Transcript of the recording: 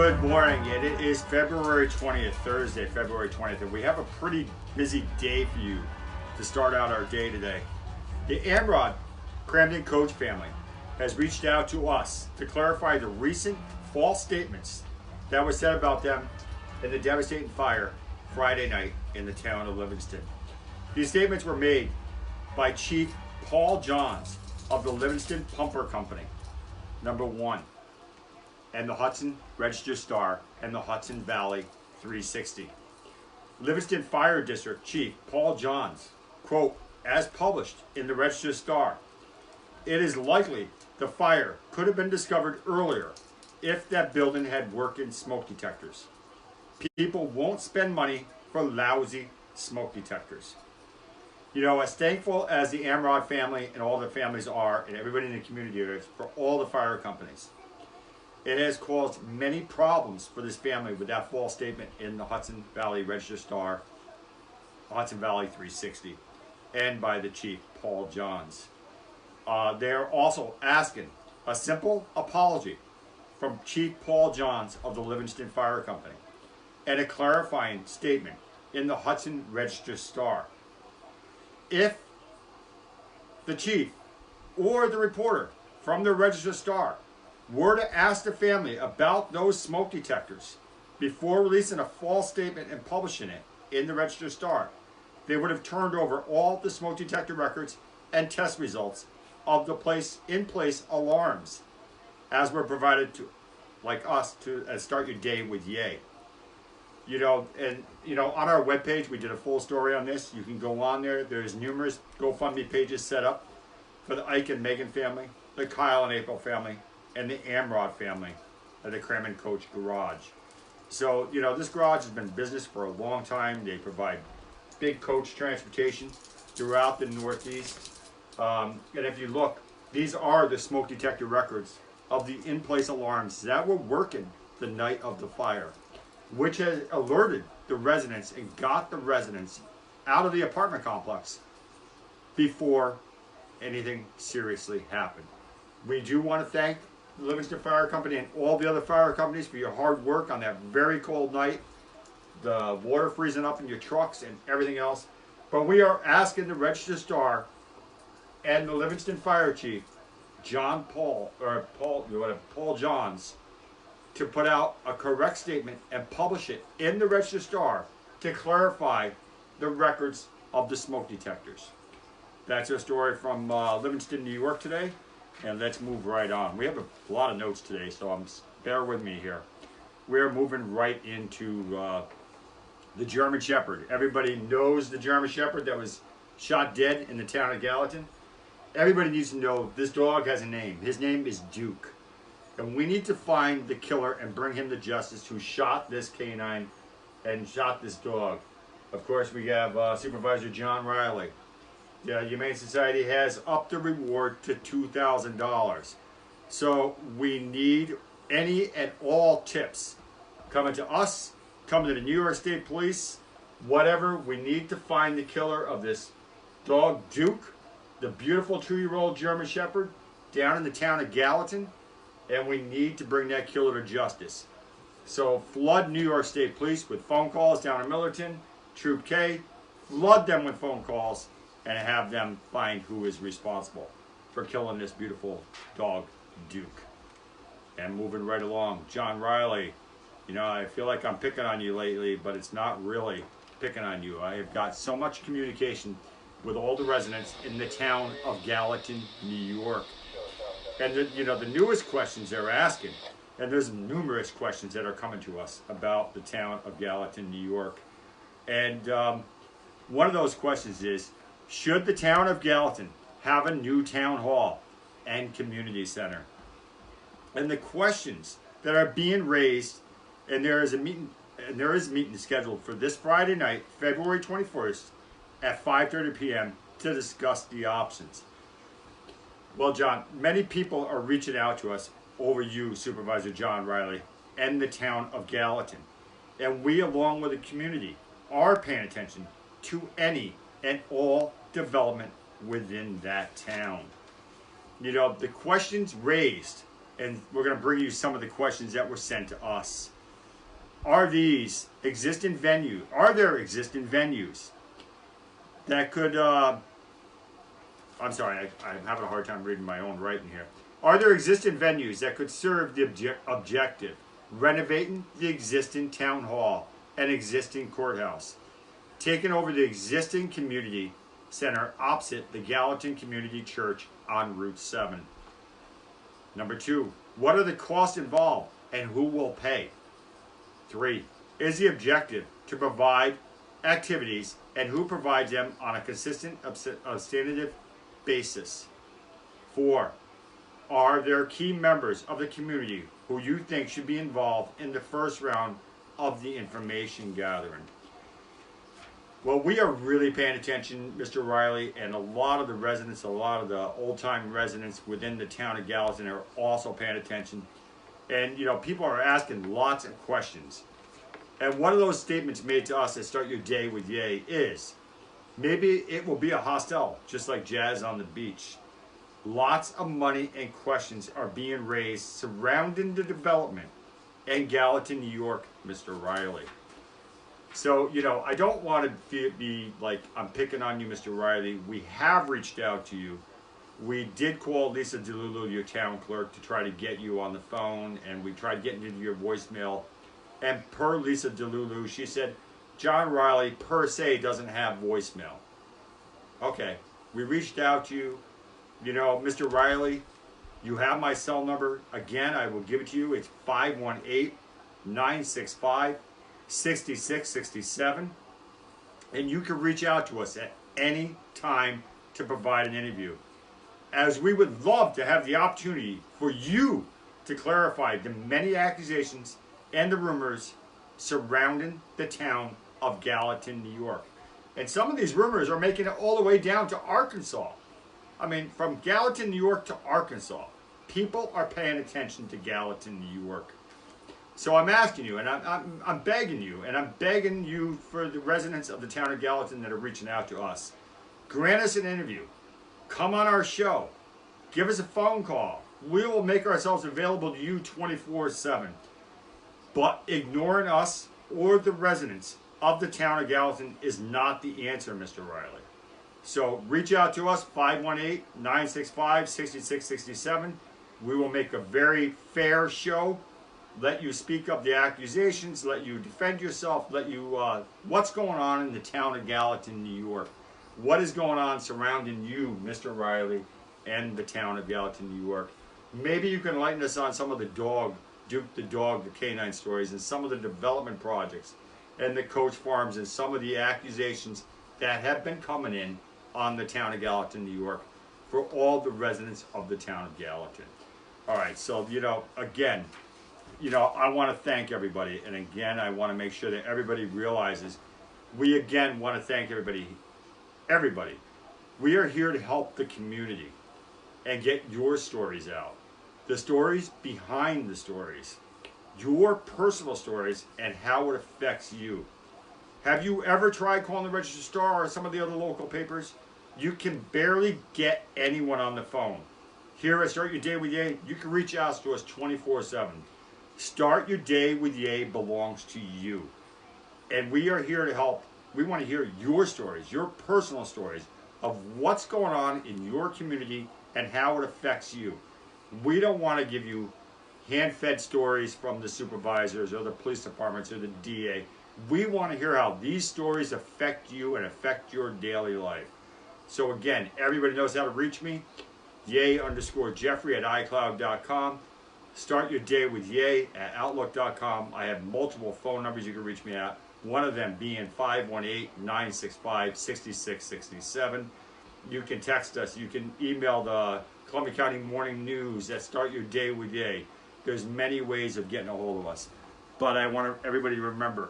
Good morning, and it is February 20th, Thursday, February 20th, and we have a pretty busy day for you to start out our day today. The Amarok Cramden Coach family has reached out to us to clarify the recent false statements that were said about them in the devastating fire Friday night in the town of Livingston. These statements were made by Chief Paul Johns of the Livingston Pumper Company, number 1, and the Hudson Register Star and the Hudson Valley 360. Livingston Fire District Chief Paul Johns, quote, as published in the Register Star, it is likely the fire could have been discovered earlier if that building had working smoke detectors. People won't spend money for lousy smoke detectors. You know, as thankful as the Amarok family and all the families are, and everybody in the community is, for all the fire companies, it has caused many problems for this family with that false statement in the Hudson Valley Register Star, Hudson Valley 360, and by the Chief Paul Johns. They're also asking a simple apology from Chief Paul Johns of the Livingston Fire Company and a clarifying statement in the Hudson Register Star. If the chief or the reporter from the Register Star were to ask the family about those smoke detectors before releasing a false statement and publishing it in the Register Star, they would have turned over all the smoke detector records and test results of the in-place alarms as were provided to, like us, to start your day with yay. On our webpage, we did a full story on this. You can go on there. There's numerous GoFundMe pages set up for the Ike and Megan family, the Kyle and April family, and the Amarok family at the Cramden Coach garage. So, this garage has been in business for a long time. They provide big coach transportation throughout the Northeast. And if you look, these are the smoke detector records of the in-place alarms that were working the night of the fire, which has alerted the residents and got the residents out of the apartment complex before anything seriously happened. We do want to thank the Livingston Fire Company and all the other fire companies for your hard work on that very cold night, the water freezing up in your trucks and everything else. But we are asking the Register Star and the Livingston Fire Chief, Paul Johns, to put out a correct statement and publish it in the Register Star to clarify the records of the smoke detectors. That's our story from Livingston, New York today. And let's move right on. We have a lot of notes today, so bear with me here. We're moving right into the German Shepherd. Everybody knows the German Shepherd that was shot dead in the town of Gallatin. Everybody needs to know this dog has a name. His name is Duke. And we need to find the killer and bring him to justice who shot this canine and shot this dog. Of course, we have Supervisor John Reilly. The Humane Society has upped the reward to $2,000. So we need any and all tips coming to us, coming to the New York State Police, whatever. We need to find the killer of this dog, Duke, the beautiful 2-year-old German Shepherd down in the town of Gallatin, and we need to bring that killer to justice. So flood New York State Police with phone calls down in Millerton, Troop K, flood them with phone calls, and have them find who is responsible for killing this beautiful dog, Duke. And moving right along, John Reilly. I feel like I'm picking on you lately, but it's not really picking on you. I have got so much communication with all the residents in the town of Gallatin, New York. And the newest questions they're asking, and there's numerous questions that are coming to us about the town of Gallatin, New York. And one of those questions is, should the town of Gallatin have a new town hall and community center? And the questions that are being raised, and there is a meeting scheduled for this Friday night, February 21st at 5:30 p.m. to discuss the options. Well, John, many people are reaching out to us over you, Supervisor John Reilly, and the town of Gallatin. And we, along with the community, are paying attention to any and all development within that town. The questions raised, and we're going to bring you some of the questions that were sent to us. Are these existing venues? Are there existing venues that could? I'm sorry, I'm having a hard time reading my own writing here. Are there existing venues that could serve the objective? Renovating the existing town hall and existing courthouse, taking over the existing community center opposite the Gallatin Community Church on Route 7. Number 2, what are the costs involved and who will pay? 3, is the objective to provide activities and who provides them on a consistent, substantive basis? 4, are there key members of the community who you think should be involved in the first round of the information gathering? Well, we are really paying attention, Mr. Reilly, and a lot of the residents, a lot of the old-time residents within the town of Gallatin are also paying attention. And, you know, people are asking lots of questions. And one of those statements made to us at Start Your Day with Yay is, maybe it will be a hostel, just like Jazz on the Beach. Lots of money and questions are being raised surrounding the development in Gallatin, New York, Mr. Reilly. So, you know, I don't want to be like I'm picking on you, Mr. Reilly. We have reached out to you. We did call Lisa DeLulu, your town clerk, to try to get you on the phone, and we tried getting into your voicemail. And per Lisa DeLulu, she said, John Reilly per se doesn't have voicemail. Okay, we reached out to you. You know, Mr. Reilly, you have my cell number. Again, I will give it to you. It's 518-965-6667. And you can reach out to us at any time to provide an interview, as we would love to have the opportunity for you to clarify the many accusations and the rumors surrounding the town of Gallatin, New York. And some of these rumors are making it all the way down to Arkansas. I mean, from Gallatin, New York to Arkansas, people are paying attention to Gallatin, New York. So I'm asking you, and I'm begging you, and I'm begging you for the residents of the town of Gallatin that are reaching out to us. Grant us an interview. Come on our show. Give us a phone call. We will make ourselves available to you 24/7. But ignoring us or the residents of the town of Gallatin is not the answer, Mr. Reilly. So reach out to us, 518-965-6667. We will make a very fair show. Let you speak up the accusations, let you defend yourself, let you, what's going on in the town of Gallatin, New York? What is going on surrounding you, Mr. Reilly, and the town of Gallatin, New York? Maybe you can enlighten us on some of the Duke the dog, the canine stories, and some of the development projects, and the Coach farms, and some of the accusations that have been coming in on the town of Gallatin, New York, for all the residents of the town of Gallatin. All right, so, you know, again, you know, I want to thank everybody, and again, I want to make sure that everybody realizes, we again want to thank everybody. We are here to help the community and get your stories out. The stories behind the stories. Your personal stories and how it affects you. Have you ever tried calling the Register Star or some of the other local papers? You can barely get anyone on the phone. Here at Start Your Day with Yay, you can reach out to us 24/7. Start Your Day with Yay belongs to you. And we are here to help. We want to hear your stories, your personal stories of what's going on in your community and how it affects you. We don't want to give you hand-fed stories from the supervisors or the police departments or the DA. We want to hear how these stories affect you and affect your daily life. So again, everybody knows how to reach me. Yay_Jeffrey@iCloud.com. Start Your Day with Yay at Outlook.com. I have multiple phone numbers you can reach me at. One of them being 518-965-6667. You can text us. You can email the Columbia County Morning News at Start Your Day with Yay. There's many ways of getting a hold of us. But I want everybody to remember,